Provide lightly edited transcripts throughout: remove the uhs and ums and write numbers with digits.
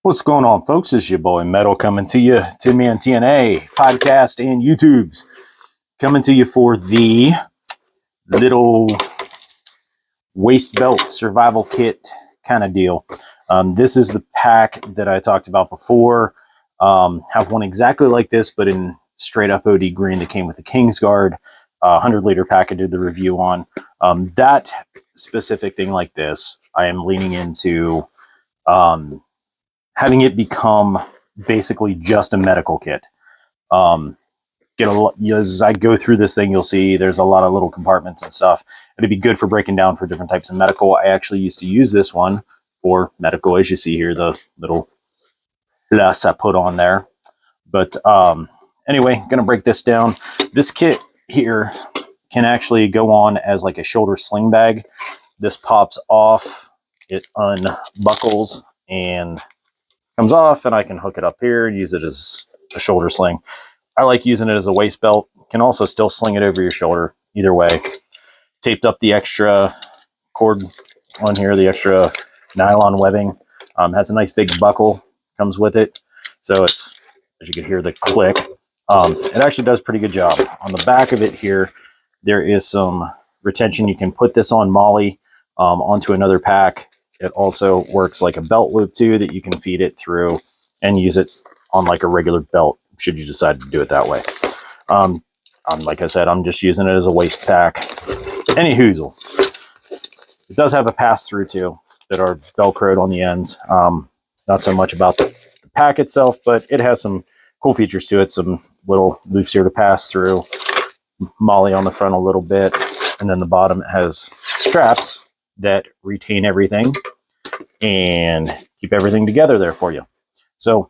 What's going on, folks? It's your boy Metal coming to you, TinMan-TNA podcast and YouTubes. Coming to you for the little waist belt survival kit kind of deal. This is the pack that I talked about before. Have one exactly like this, but in straight up OD green that came with the Kingsguard 100-liter pack I did the review on. That specific thing like this, I am leaning into having it become basically just a medical kit. As I go through this thing, you'll see there's a lot of little compartments and stuff. It'd be good for breaking down for different types of medical. I actually used to use this one for medical, as you see here, the little plus I put on there. But anyway, gonna break this down. This kit here can actually go on as like a shoulder sling bag. This pops off, it unbuckles and comes off, and I can hook it up here and use it as a shoulder sling. I like using it as a waist belt. Can also still sling it over your shoulder. Either way. Taped up the extra cord on here, the extra nylon webbing. Has a nice big buckle, comes with it. So it's, as you can hear the click, it actually does a pretty good job. On the back of it here, there is some retention. You can put this on Molly onto another pack. It also works like a belt loop too, that you can feed it through and use it on like a regular belt, should you decide to do it that way. Like I said, I'm just using it as a waist pack. Any hoozle. It does have a pass-through too that are Velcroed on the ends. Not so much about the pack itself, but it has some cool features to it. Some little loops here to pass through. Molly on the front a little bit. And then the bottom has straps that retain everything and keep everything together there for you. So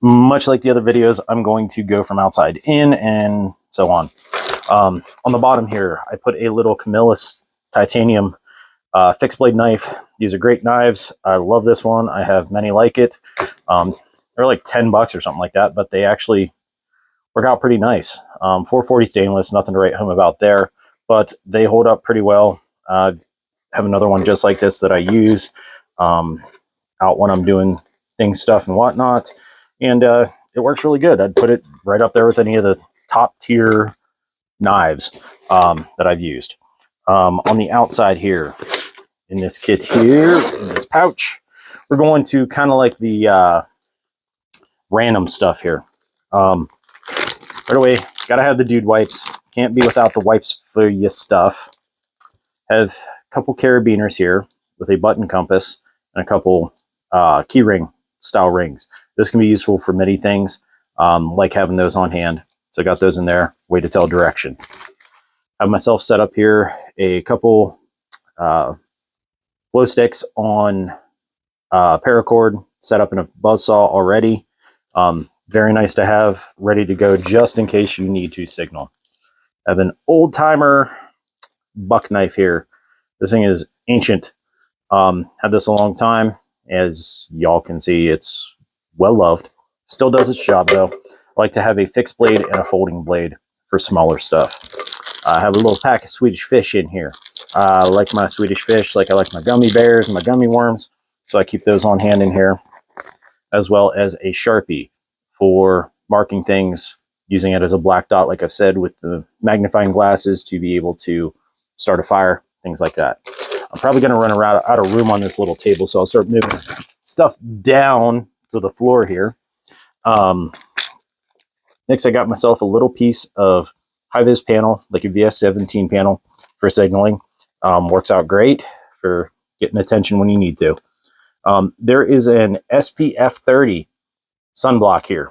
much like the other videos, I'm going to go from outside in and so on. On the bottom here, I put a little Camillus titanium fixed blade knife. These are great knives. I love this one. I have many like it. They're like $10 or something like that, but they actually work out pretty nice. 440 stainless, nothing to write home about there, but they hold up pretty well. Have another one just like this that I use out when I'm doing stuff and whatnot, and it works really good. I'd put it right up there with any of the top tier knives that I've used. On the outside here, in this kit here, in this pouch, we're going to kind of like the random stuff here. Right away, gotta have the dude wipes. Can't be without the wipes for your stuff. Have couple carabiners here with a button compass and a couple key ring style rings. This can be useful for many things, like having those on hand. So I got those in there, way to tell direction. I have myself set up here a couple glow sticks on paracord, set up in a buzzsaw already. Very nice to have ready to go just in case you need to signal. I have an old timer buck knife here. This thing is ancient. Had this a long time. As y'all can see, it's well loved. Still does its job though. I like to have a fixed blade and a folding blade for smaller stuff. I have a little pack of Swedish fish in here. I like my Swedish fish like I like my gummy bears and my gummy worms, so I keep those on hand in here, as well as a Sharpie for marking things, using it as a black dot, like I've said, with the magnifying glasses to be able to start a fire, things like that. I'm probably going to run out of room on this little table, so I'll start moving stuff down to the floor here. Next, I got myself a little piece of high-vis panel, like a VS17 panel for signaling. Works out great for getting attention when you need to. There is an SPF 30 sunblock here.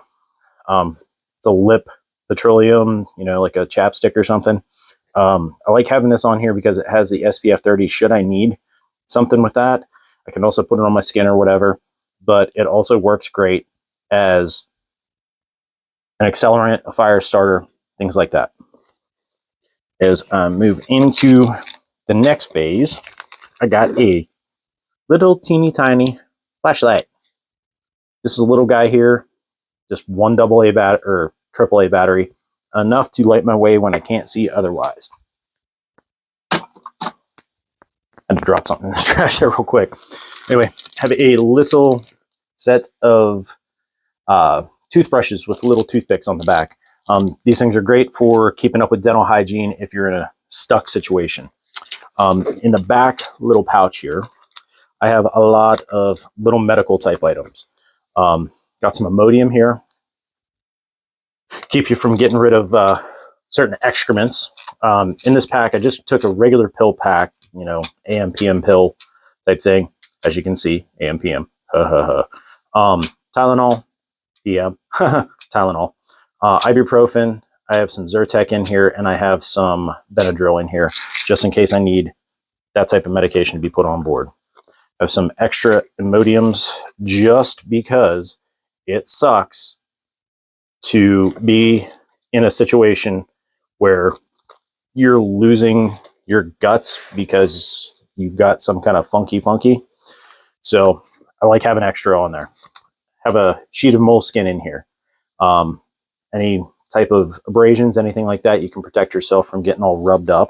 It's a lip petroleum, like a chapstick or something. I like having this on here because it has the SPF 30 should I need something with that. I can also put it on my skin or whatever, but it also works great as an accelerant, a fire starter, things like that. As I move into the next phase, I got a little teeny tiny flashlight. This is a little guy here, just one AA battery or AAA battery, enough to light my way when I can't see otherwise. I had to drop something in the trash there real quick. Anyway, have a little set of toothbrushes with little toothpicks on the back. These things are great for keeping up with dental hygiene if you're in a stuck situation. In the back little pouch here, I have a lot of little medical type items. Got some Imodium here. Keep you from getting rid of certain excrements. In this pack, I just took a regular pill pack, you know, AM, PM pill type thing. As you can see, AM, PM. Tylenol, PM, Tylenol. Ibuprofen. I have some Zyrtec in here, and I have some Benadryl in here, just in case I need that type of medication to be put on board. I have some extra Imodiums just because it sucks to be in a situation where you're losing your guts because you've got some kind of funky. So I like having extra on there. Have a sheet of moleskin in here. Any type of abrasions, anything like that, you can protect yourself from getting all rubbed up.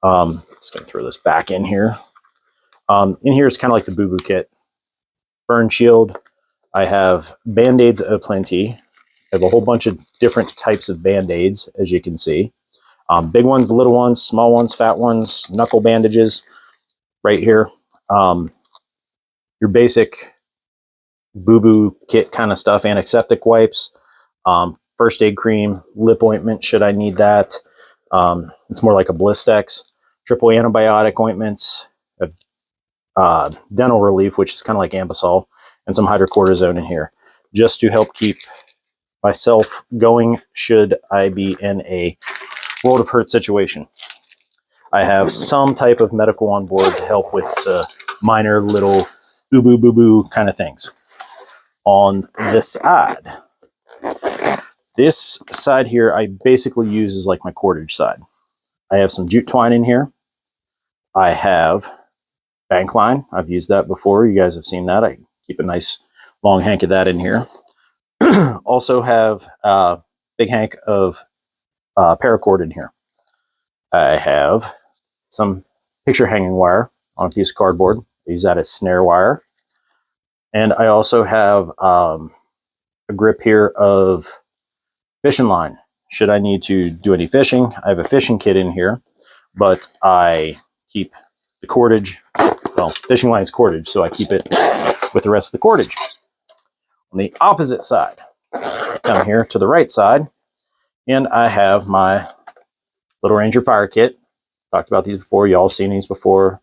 Just gonna throw this back in here. In here is kind of like the boo-boo kit. Burn shield. I have Band-Aids aplenty. I have a whole bunch of different types of Band-Aids, as you can see. Big ones, little ones, small ones, fat ones, knuckle bandages right here. Your basic boo-boo kit kind of stuff, antiseptic wipes, first aid cream, lip ointment should I need that. It's more like a Blistex. Triple antibiotic ointments, dental relief, which is kind of like Ambisol, and some hydrocortisone in here, just to help keep myself going should I be in a world of hurt situation. I have some type of medical on board to help with the minor little boo-boo kind of things. On this side here, I basically use as like my cordage side. I have some jute twine in here. I have bank line. I've used that before. You guys have seen that. I keep a nice long hank of that in here. Also have a big hank of paracord in here. I have some picture hanging wire on a piece of cardboard. I use that as snare wire. And I also have a grip here of fishing line. Should I need to do any fishing, I have a fishing kit in here, but I keep the cordage, well, fishing line's cordage, so I keep it with the rest of the cordage. On the opposite side, come here to the right side, and I have my Little Ranger fire kit. Talked about these before, y'all seen these before.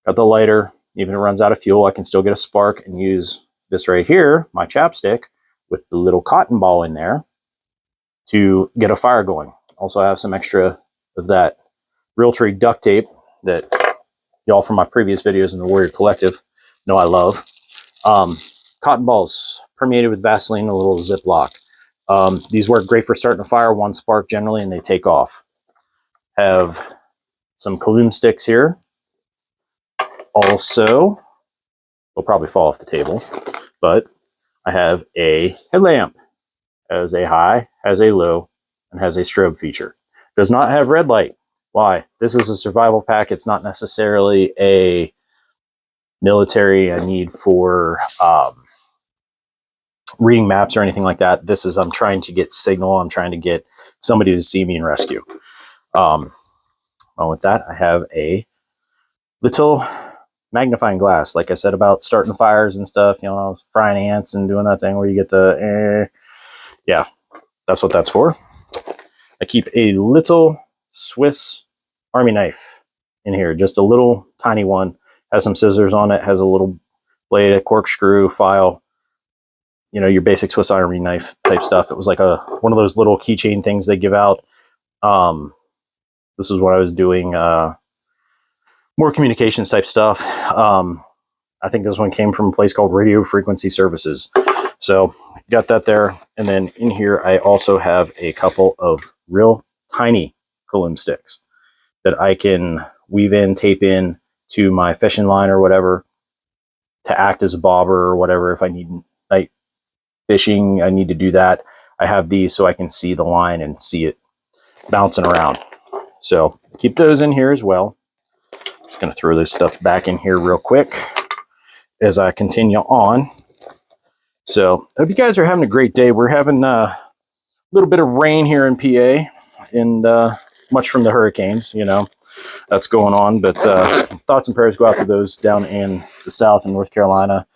Got the lighter. Even if it runs out of fuel, I can still get a spark and use this right here, my chapstick, with the little cotton ball in there to get a fire going. Also, I have some extra of that Realtree duct tape that y'all from my previous videos in the Warrior Collective know I love. Cotton balls permeated with Vaseline, a little Ziploc. These work great for starting a fire, one spark generally, and they take off. Have some Coloom sticks here. Also, they'll probably fall off the table, but I have a headlamp. Has a high, has a low, and has a strobe feature. Does not have red light. Why? This is a survival pack. It's not necessarily a military need for reading maps or anything like that. This is, I'm trying to get signal. I'm trying to get somebody to see me and rescue. Well, with that, I have a little magnifying glass. Like I said about starting fires and stuff, you know, frying ants and doing that thing where you get the, yeah, that's what that's for. I keep a little Swiss Army knife in here, just a little tiny one. Has some scissors on it, has a little blade, a corkscrew, file, you know, your basic Swiss Army knife type stuff. It was like one of those little keychain things they give out. This is what I was doing, more communications type stuff. I think this one came from a place called Radio Frequency Services. So got that there. And then in here, I also have a couple of real tiny Coloom sticks that I can weave in, tape in to my fishing line or whatever to act as a bobber or whatever. If I need night fishing, I need to do that. I have these so I can see the line and see it bouncing around. So keep those in here as well. Just going to throw this stuff back in here real quick as I continue on. So I hope you guys are having a great day. We're having a little bit of rain here in PA, and much from the hurricanes, you know, that's going on. But thoughts and prayers go out to those down in the South in North Carolina,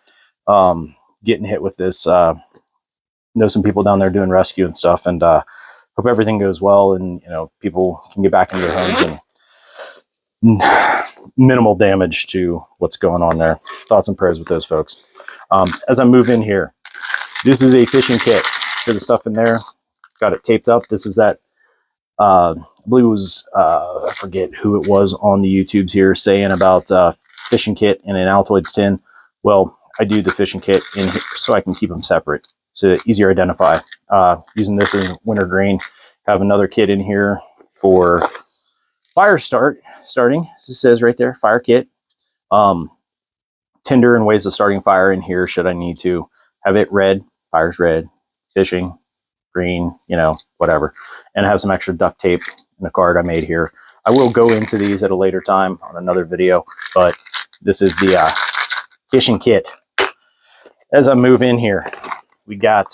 getting hit with this. Know some people down there doing rescue and stuff, and hope everything goes well, and you know, people can get back into their homes and minimal damage to what's going on there. Thoughts and prayers with those folks. As I move in here, this is a fishing kit for the stuff in there. Got it taped up. This is that, I believe it was, I forget who it was on the YouTubes here saying about fishing kit in an Altoids tin. Well, I do the fishing kit in here so I can keep them separate, so easier to identify. Using this as wintergreen. Have another kit in here for fire starting. As it says right there, fire kit. Tinder and ways of starting fire in here should I need to. Have it red, fire's red, fishing, green, you know, whatever. And I have some extra duct tape in the card I made here. I will go into these at a later time on another video, but this is the fishing kit. As I move in here, we got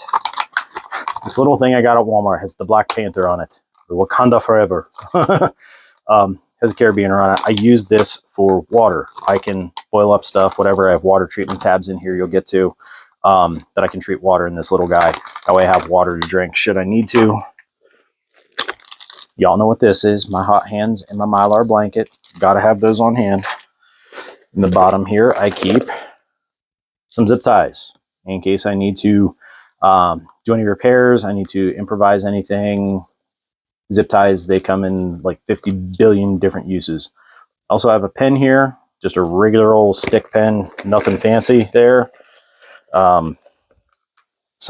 this little thing I got at Walmart. It has the Black Panther on it. The Wakanda Forever. Has a carabiner on it. I use this for water. I can boil up stuff, whatever. I have water treatment tabs in here you'll get to, that I can treat water in this little guy. That way I have water to drink should I need to. Y'all know what this is. My hot hands and my Mylar blanket. Gotta have those on hand. In the bottom here, I keep some zip ties in case I need to do any repairs. I need to improvise anything. Zip ties, they come in like 50 billion different uses. Also have a pen here, just a regular old stick pen, nothing fancy there. Some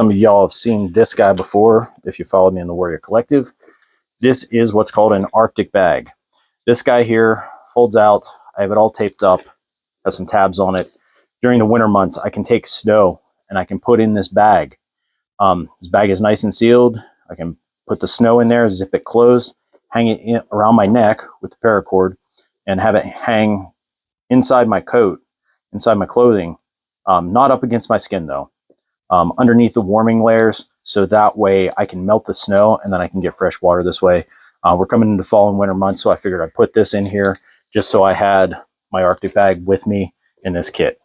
of y'all have seen this guy before if you followed me in the Warrior Collective. This is what's called an Arctic bag. This guy here folds out. I have it all taped up, has some tabs on it. During the winter months, I can take snow and I can put in this bag. This bag is nice and sealed. I can put the snow in there, zip it closed, hang it in, around my neck with the paracord, and have it hang inside my coat, inside my clothing, not up against my skin though, underneath the warming layers, so that way I can melt the snow and then I can get fresh water this way. We're coming into fall and winter months, so I figured I'd put this in here just so I had my Arctic bag with me in this kit.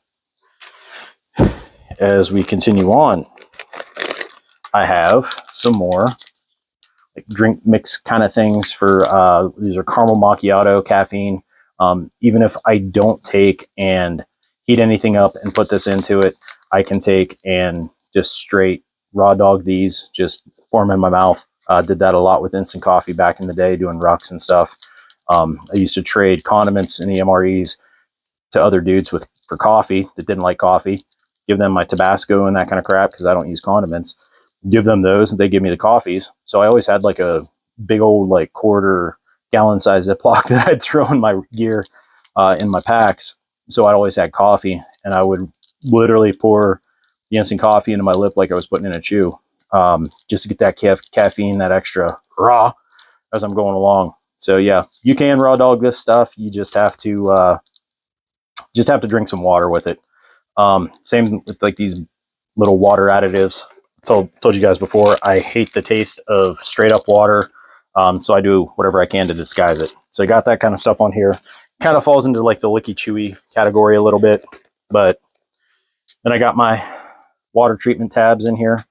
As we continue on, I have some more like drink mix kind of things for these are caramel macchiato, caffeine. Even if I don't take and heat anything up and put this into it, I can take and just straight raw dog these, just pour them in my mouth. Did that a lot with instant coffee back in the day, doing rucks and stuff. I used to trade condiments and the MREs to other dudes for coffee that didn't like coffee. Give them my Tabasco and that kind of crap because I don't use condiments. Give them those and they give me the coffees. So I always had like a big old like quarter-gallon size Ziploc that I'd throw in my gear in my packs. So I always had coffee, and I would literally pour the instant coffee into my lip like I was putting in a chew, just to get that caffeine, that extra raw as I'm going along. So yeah, you can raw dog this stuff. You just have to drink some water with it. Same with like these little water additives. Told you guys before, I hate the taste of straight up water. So I do whatever I can to disguise it. So I got that kind of stuff on here. Kind of falls into like the licky chewy category a little bit, but then I got my water treatment tabs in here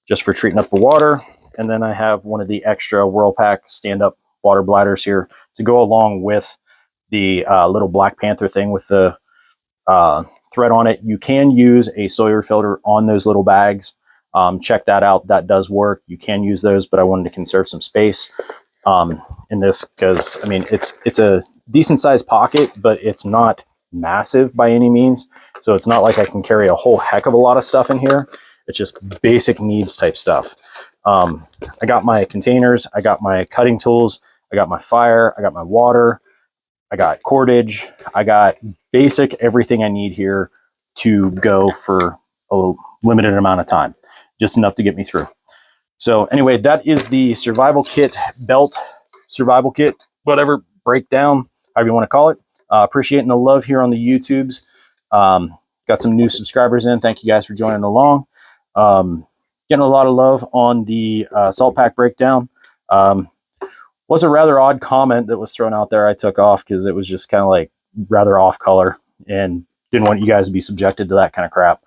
just for treating up the water. And then I have one of the extra Whirlpack stand-up water bladders here to go along with the little Black Panther thing with the thread on it. You can use a Sawyer filter on those little bags. Check that out. That does work. You can use those, but I wanted to conserve some space in this because, I mean, it's a decent sized pocket, but it's not massive by any means. So it's not like I can carry a whole heck of a lot of stuff in here. It's just basic needs type stuff. I got my containers. I got my cutting tools. I got my fire. I got my water. I got cordage. I got basic everything I need here to go for a limited amount of time, just enough to get me through. So anyway, that is the survival kit, belt, survival kit, whatever, breakdown, however you want to call it. Appreciating the love here on the YouTubes. Got some new subscribers in. Thank you guys for joining along. Getting a lot of love on the salt pack breakdown. Was a rather odd comment that was thrown out there. I took off because it was just kind of like rather off color and didn't want you guys to be subjected to that kind of crap.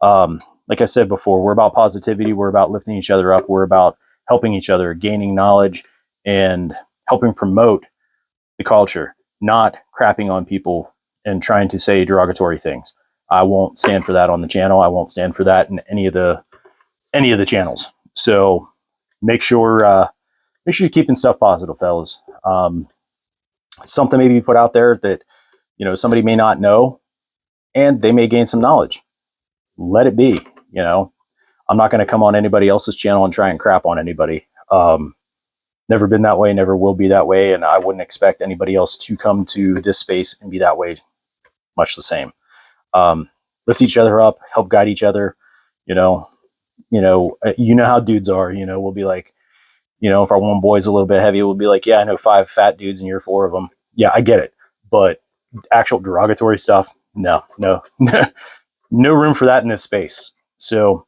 Like I said before, we're about positivity. We're about lifting each other up. We're about helping each other, gaining knowledge, and helping promote the culture, not crapping on people and trying to say derogatory things. I won't stand for that on the channel. I won't stand for that in any of the channels. So make sure you're keeping stuff positive, fellas. Something may be put out there that, you know, somebody may not know, and they may gain some knowledge. Let it be. You know, I'm not going to come on anybody else's channel and try and crap on anybody. Never been that way, never will be that way, and I wouldn't expect anybody else to come to this space and be that way. Much the same. Lift each other up, help guide each other. You know how dudes are. You know, we'll be like, you know, if our one boy's a little bit heavy, we'll be like, yeah, I know 5 fat dudes and you're 4 of them. Yeah, I get it. But actual derogatory stuff, no, no room for that in this space. So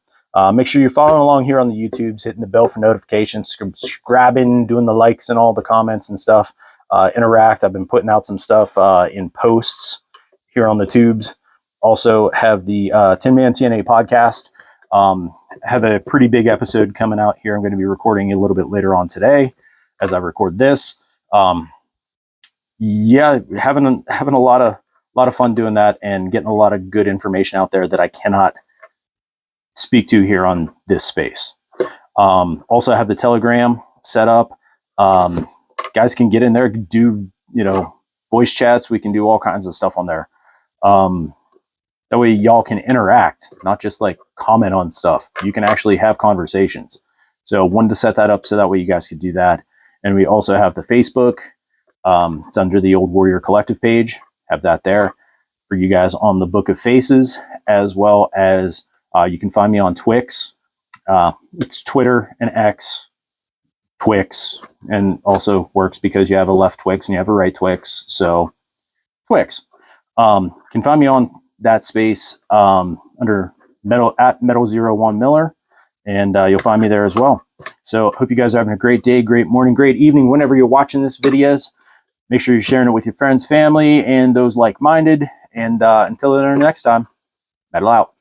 make sure you're following along here on the YouTubes, hitting the bell for notifications, subscribing, doing the likes and all the comments and stuff. Interact. I've been putting out some stuff in posts here on the tubes. Also have the Tin Man TNA podcast. Have a pretty big episode coming out here. I'm going to be recording a little bit later on today as I record this. Yeah, having a lot of fun doing that and getting a lot of good information out there that I cannot speak to here on this space. Also have the Telegram set up. Guys can get in there, do, you know, voice chats. We can do all kinds of stuff on there. That way y'all can interact, not just like comment on stuff. You can actually have conversations. So wanted to set that up so that way you guys could do that. And we also have the Facebook. It's under the Old Warrior Collective page. Have that there for you guys on the Book of Faces, as well as you can find me on Twix. It's Twitter and X, Twix, and also works because you have a left Twix and you have a right Twix. So Twix. Can find me on that space under Metal01 Miller, and you'll find me there as well. So hope you guys are having a great day, great morning, great evening, whenever you're watching this videos. Make sure you're sharing it with your friends, family, and those like-minded. And until the next time, metal out.